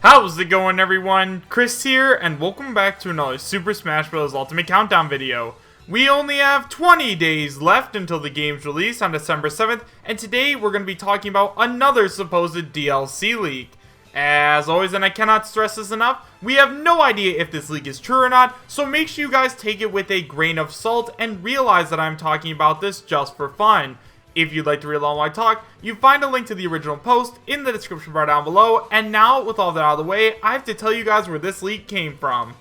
How's it going, everyone? Chris here, and welcome back to another Super Smash Bros. Ultimate Countdown video. We only have 20 days left until the game's release on December 7th, and today we're going to be talking about another supposed DLC leak. As always, and I cannot stress this enough, we have no idea if this leak is true or not, so make sure you guys take it with a grain of salt and realize that I'm talking about this just for fun. If you'd like to read along while I talk, you find a link to the original post in the description bar down below, and now, with all that out of the way, I have to tell you guys where this leak came from.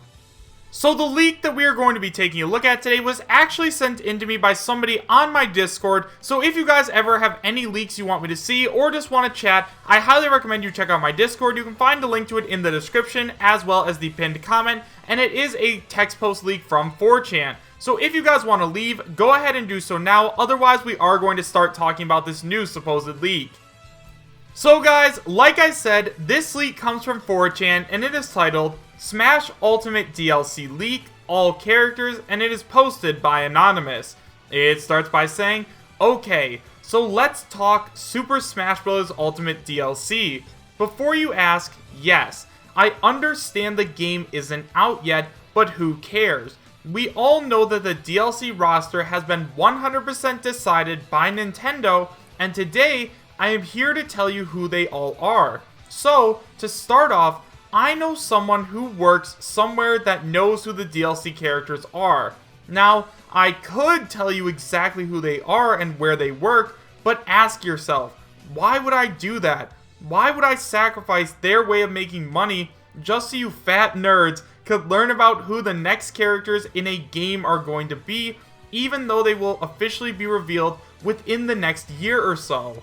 So the leak that we are going to be taking a look at today was actually sent in to me by somebody on my Discord, so if you guys ever have any leaks you want me to see or just want to chat, I highly recommend you check out my Discord. You can find a link to it in the description as well as the pinned comment, and it is a text post leak from 4chan. So if you guys want to leave, go ahead and do so now, otherwise we are going to start talking about this new supposed leak. So guys, like I said, this leak comes from 4chan and it is titled Smash Ultimate DLC Leak, All Characters, and it is posted by Anonymous. It starts by saying, okay, so let's talk Super Smash Bros. Ultimate DLC. Before you ask, yes, I understand the game isn't out yet, but who cares? We all know that the DLC roster has been 100% decided by Nintendo, and today I am here to tell you who they all are. So, to start off, I know someone who works somewhere that knows who the DLC characters are. Now, I could tell you exactly who they are and where they work, but ask yourself, why would I do that? Why would I sacrifice their way of making money just so you fat nerds could learn about who the next characters in a game are going to be, even though they will officially be revealed within the next year or so?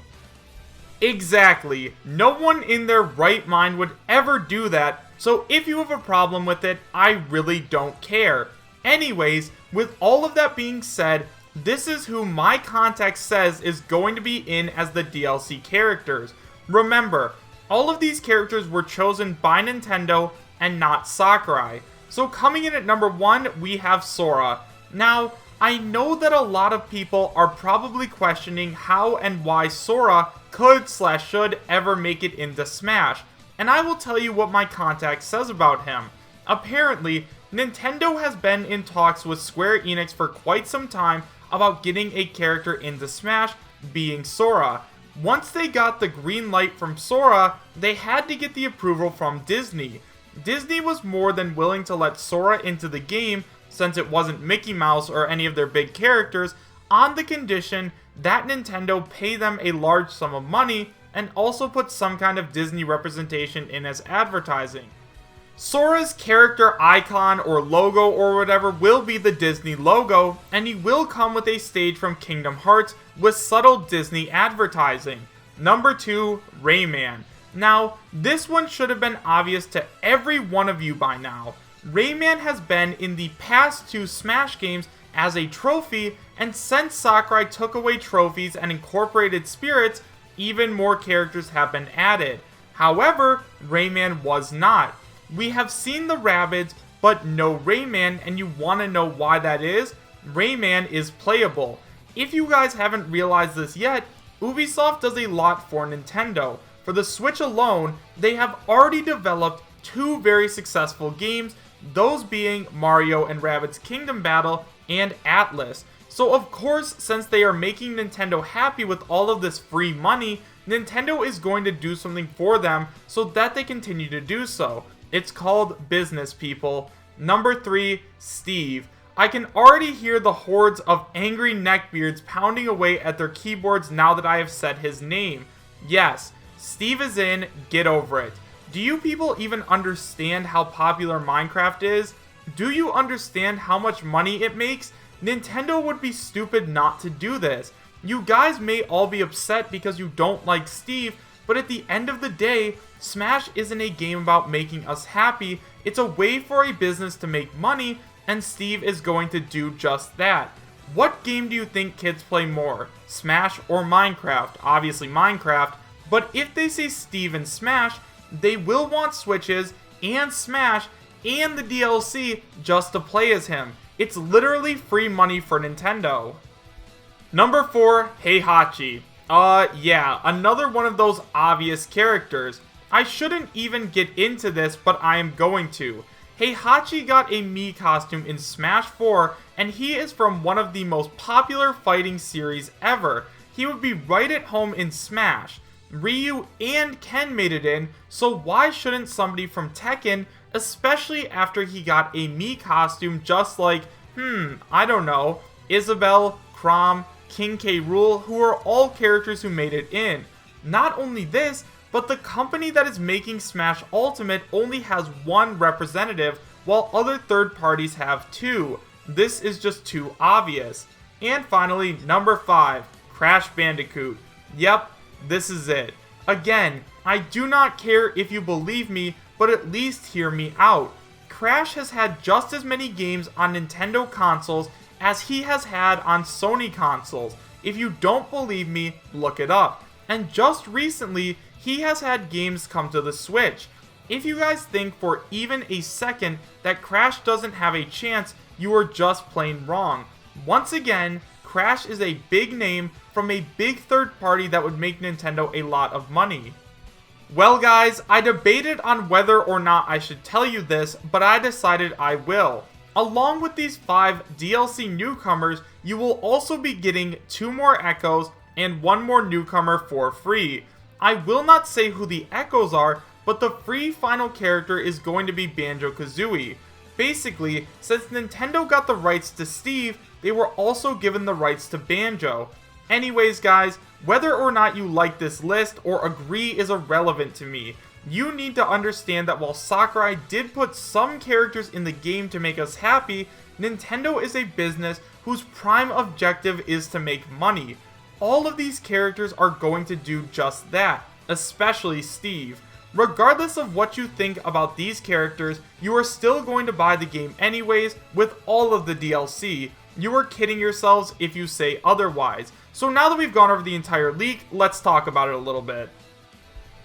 Exactly. No one in their right mind would ever do that, so if you have a problem with it, I really don't care. Anyways, with all of that being said, this is who my contact says is going to be in as the DLC characters. Remember, all of these characters were chosen by Nintendo and not Sakurai. So coming in at number 1, we have Sora. Now, I know that a lot of people are probably questioning how and why Sora could/should ever make it into Smash, and I will tell you what my contact says about him. Apparently, Nintendo has been in talks with Square Enix for quite some time about getting a character into Smash, being Sora. Once they got the green light from Sora, they had to get the approval from Disney. Disney was more than willing to let Sora into the game, since it wasn't Mickey Mouse or any of their big characters, on the condition that Nintendo pay them a large sum of money and also put some kind of Disney representation in as advertising. Sora's character icon or logo or whatever will be the Disney logo, and he will come with a stage from Kingdom Hearts with subtle Disney advertising. Number 2, Rayman. Now, this one should have been obvious to every one of you by now. Rayman has been in the past 2 Smash games as a trophy, and since Sakurai took away trophies and incorporated spirits, even more characters have been added. However, Rayman was not. We have seen the Rabbids, but no Rayman, and you want to know why that is? Rayman is playable. If you guys haven't realized this yet, Ubisoft does a lot for Nintendo. For the Switch alone, they have already developed 2 very successful games, those being Mario and Rabbids Kingdom Battle and Atlas. So of course, since they are making Nintendo happy with all of this free money, Nintendo is going to do something for them so that they continue to do so. It's called business, people. Number 3, Steve. I can already hear the hordes of angry neckbeards pounding away at their keyboards now that I have said his name. Yes, Steve is in, get over it. Do you people even understand how popular Minecraft is? Do you understand how much money it makes? Nintendo would be stupid not to do this. You guys may all be upset because you don't like Steve, but at the end of the day, Smash isn't a game about making us happy. It's a way for a business to make money, and Steve is going to do just that. What game do you think kids play more? Smash or Minecraft? Obviously Minecraft. But if they say Steve and Smash, they will want Switches and Smash and the DLC just to play as him. It's literally free money for Nintendo. Number 4, Heihachi. Yeah, another one of those obvious characters. I shouldn't even get into this, but I am going to. Heihachi got a Mii costume in Smash 4, and he is from one of the most popular fighting series ever. He would be right at home in Smash. Ryu and Ken made it in, so why shouldn't somebody from Tekken, especially after he got a Mii costume just like, I don't know, Isabelle, Chrom, King K. Rool, who are all characters who made it in. Not only this, but the company that is making Smash Ultimate only has one representative, while other third parties have two. This is just too obvious. And finally, number 5, Crash Bandicoot. Yep, this is it. Again, I do not care if you believe me, but at least hear me out. Crash has had just as many games on Nintendo consoles as he has had on Sony consoles. If you don't believe me, look it up. And just recently, he has had games come to the Switch. If you guys think for even a second that Crash doesn't have a chance, you are just plain wrong. Once again, Crash is a big name from a big third party that would make Nintendo a lot of money. Well guys, I debated on whether or not I should tell you this, but I decided I will. Along with these 5 DLC newcomers, you will also be getting 2 more Echoes and 1 more newcomer for free. I will not say who the Echoes are, but the free final character is going to be Banjo-Kazooie. Basically, since Nintendo got the rights to Steve, they were also given the rights to Banjo. Anyways guys, whether or not you like this list or agree is irrelevant to me. You need to understand that while Sakurai did put some characters in the game to make us happy, Nintendo is a business whose prime objective is to make money. All of these characters are going to do just that, especially Steve. Regardless of what you think about these characters, you are still going to buy the game anyways with all of the DLC. You are kidding yourselves if you say otherwise. So now that we've gone over the entire leak, let's talk about it a little bit.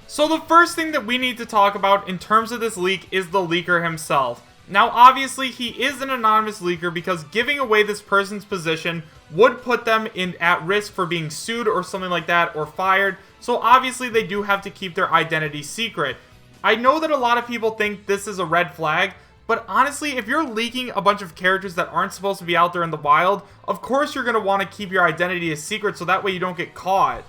So the first thing that we need to talk about in terms of this leak is the leaker himself. Now obviously he is an anonymous leaker because giving away this person's position would put them at risk for being sued or something like that or fired, so obviously they do have to keep their identity secret. I know that a lot of people think this is a red flag, but honestly, if you're leaking a bunch of characters that aren't supposed to be out there in the wild, of course you're going to want to keep your identity a secret so that way you don't get caught.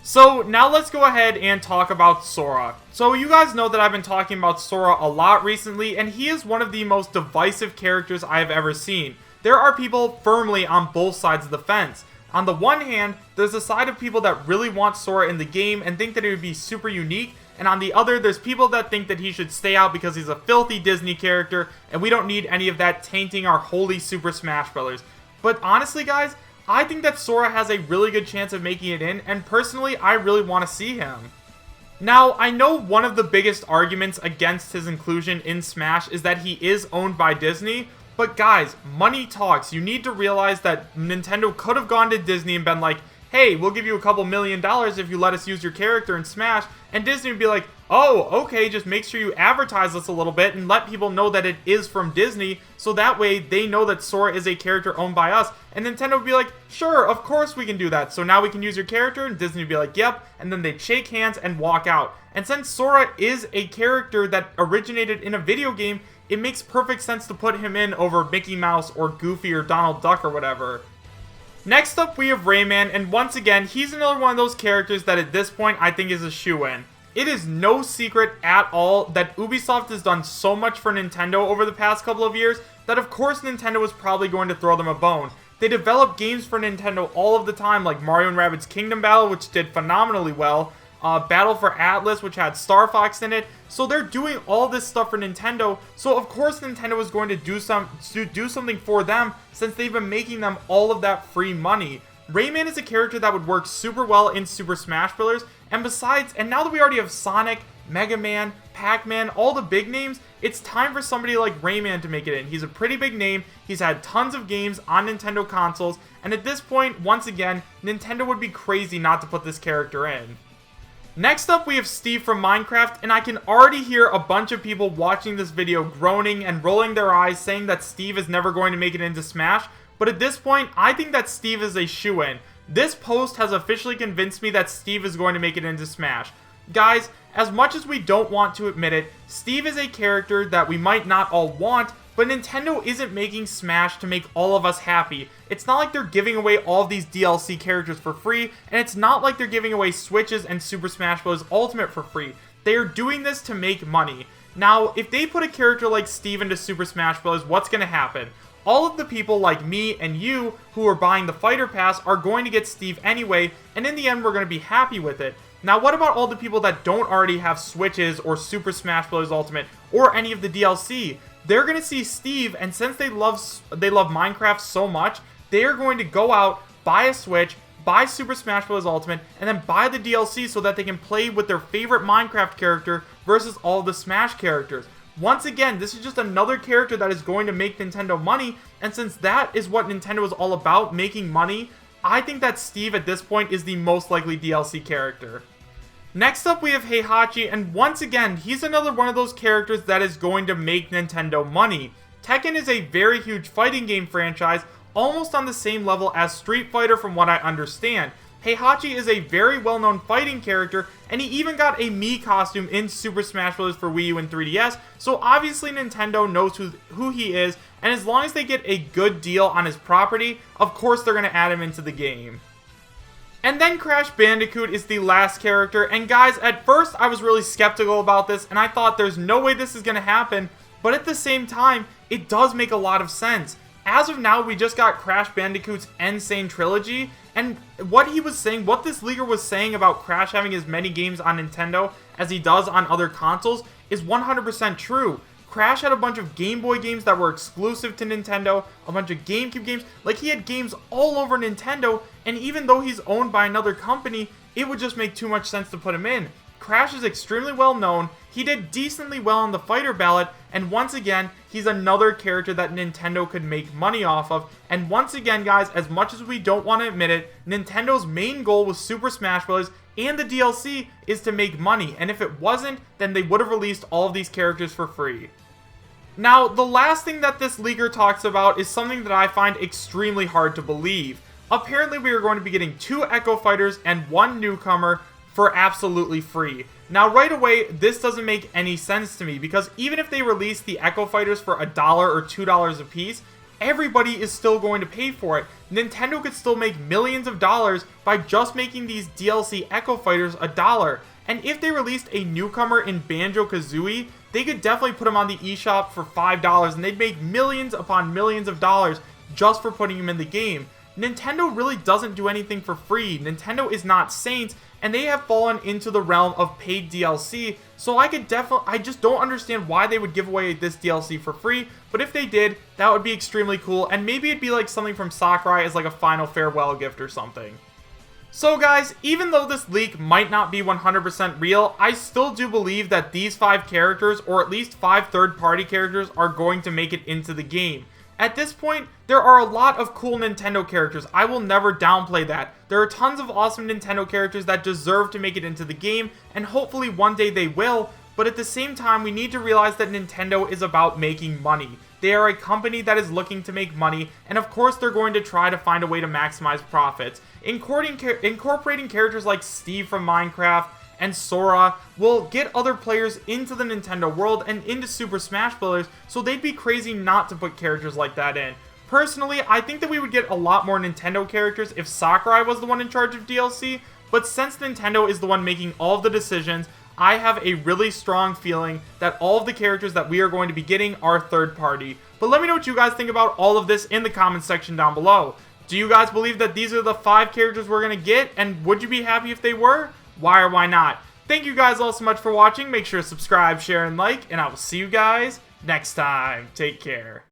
So now let's go ahead and talk about Sora. So you guys know that I've been talking about Sora a lot recently, and he is one of the most divisive characters I have ever seen. There are people firmly on both sides of the fence. On the one hand, there's a side of people that really want Sora in the game and think that it would be super unique, and on the other, there's people that think that he should stay out because he's a filthy Disney character, and we don't need any of that tainting our holy Super Smash Bros. But honestly guys, I think that Sora has a really good chance of making it in, and personally, I really want to see him. Now, I know one of the biggest arguments against his inclusion in Smash is that he is owned by Disney, but guys, money talks. You need to realize that Nintendo could have gone to Disney and been like, hey, we'll give you a couple $1 million if you let us use your character in Smash, and Disney would be like, oh, okay, just make sure you advertise this a little bit and let people know that it is from Disney, so that way they know that Sora is a character owned by us, and Nintendo would be like, sure, of course we can do that, so now we can use your character, and Disney would be like, yep, and then they'd shake hands and walk out. And since Sora is a character that originated in a video game, it makes perfect sense to put him in over Mickey Mouse or Goofy or Donald Duck or whatever. Next up, we have Rayman, and once again, he's another one of those characters that at this point I think is a shoo-in. It is no secret at all that Ubisoft has done so much for Nintendo over the past couple of years that of course Nintendo is probably going to throw them a bone. They develop games for Nintendo all of the time, like Mario & Rabbids Kingdom Battle, which did phenomenally well, Battle for Atlas, which had Star Fox in it. So they're doing all this stuff for Nintendo, so of course Nintendo is going to do something for them since they've been making them all of that free money. Rayman is a character that would work super well in Super Smash Bros. And besides, and now that we already have Sonic, Mega Man, Pac-Man, all the big names, it's time for somebody like Rayman to make it in. He's a pretty big name, he's had tons of games on Nintendo consoles, and at this point, once again, Nintendo would be crazy not to put this character in. Next up, we have Steve from Minecraft, and I can already hear a bunch of people watching this video groaning and rolling their eyes saying that Steve is never going to make it into Smash, but at this point, I think that Steve is a shoo-in. This post has officially convinced me that Steve is going to make it into Smash. Guys, as much as we don't want to admit it, Steve is a character that we might not all want, but Nintendo isn't making Smash to make all of us happy. It's not like they're giving away all of these DLC characters for free, and it's not like they're giving away Switches and Super Smash Bros. Ultimate for free. They are doing this to make money. Now, if they put a character like Steve into Super Smash Bros., what's going to happen? All of the people like me and you who are buying the Fighter Pass are going to get Steve anyway, and in the end we're going to be happy with it. Now, what about all the people that don't already have Switches or Super Smash Bros. Ultimate or any of the DLC? They're going to see Steve, and since they love Minecraft so much, they are going to go out, buy a Switch, buy Super Smash Bros. Ultimate, and then buy the DLC so that they can play with their favorite Minecraft character versus all the Smash characters. Once again, this is just another character that is going to make Nintendo money, and since that is what Nintendo is all about, making money, I think that Steve at this point is the most likely DLC character. Next up, we have Heihachi, and once again, he's another one of those characters that is going to make Nintendo money. Tekken is a very huge fighting game franchise, almost on the same level as Street Fighter from what I understand. Heihachi is a very well-known fighting character, and he even got a Mii costume in Super Smash Bros. For Wii U and 3DS, so obviously Nintendo knows who he is, and as long as they get a good deal on his property, of course they're going to add him into the game. And then Crash Bandicoot is the last character, and guys, at first I was really skeptical about this, and I thought there's no way this is going to happen, but at the same time, it does make a lot of sense. As of now, we just got Crash Bandicoot's Insane Trilogy, and what he was saying, what this leaker was saying about Crash having as many games on Nintendo as he does on other consoles is 100% true. Crash had a bunch of Game Boy games that were exclusive to Nintendo, a bunch of GameCube games, like he had games all over Nintendo, and even though he's owned by another company, it would just make too much sense to put him in. Crash is extremely well known, he did decently well on the fighter ballot, and once again, he's another character that Nintendo could make money off of, and once again guys, as much as we don't want to admit it, Nintendo's main goal with Super Smash Bros. And the DLC is to make money, and if it wasn't, then they would have released all of these characters for free. Now, the last thing that this leaker talks about is something that I find extremely hard to believe. Apparently, we are going to be getting 2 Echo Fighters and 1 Newcomer for absolutely free. Now, right away, this doesn't make any sense to me, because even if they release the Echo Fighters for $1 or $2 a piece, everybody is still going to pay for it. Nintendo could still make millions of dollars by just making these DLC Echo Fighters $1. And if they released a Newcomer in Banjo-Kazooie, they could definitely put him on the eShop for $5, and they'd make millions upon millions of dollars just for putting him in the game. Nintendo really doesn't do anything for free. Nintendo is not saints, and they have fallen into the realm of paid DLC, so I just don't understand why they would give away this DLC for free, but if they did, that would be extremely cool, and maybe it'd be like something from Sakurai as like a final farewell gift or something. So guys, even though this leak might not be 100% real, I still do believe that these 5 characters, or at least 5 third-party characters, are going to make it into the game. At this point, there are a lot of cool Nintendo characters. I will never downplay that. There are tons of awesome Nintendo characters that deserve to make it into the game, and hopefully one day they will, but at the same time, we need to realize that Nintendo is about making money. They are a company that is looking to make money, and of course they're going to try to find a way to maximize profits. Incorporating characters like Steve from Minecraft and Sora will get other players into the Nintendo world and into Super Smash Bros., so they'd be crazy not to put characters like that in. Personally, I think that we would get a lot more Nintendo characters if Sakurai was the one in charge of DLC, but since Nintendo is the one making all of the decisions, I have a really strong feeling that all of the characters that we are going to be getting are third party. But let me know what you guys think about all of this in the comments section down below. Do you guys believe that these are the 5 characters we're going to get, and would you be happy if they were? Why or why not? Thank you guys all so much for watching. Make sure to subscribe, share, and like, and I will see you guys next time. Take care.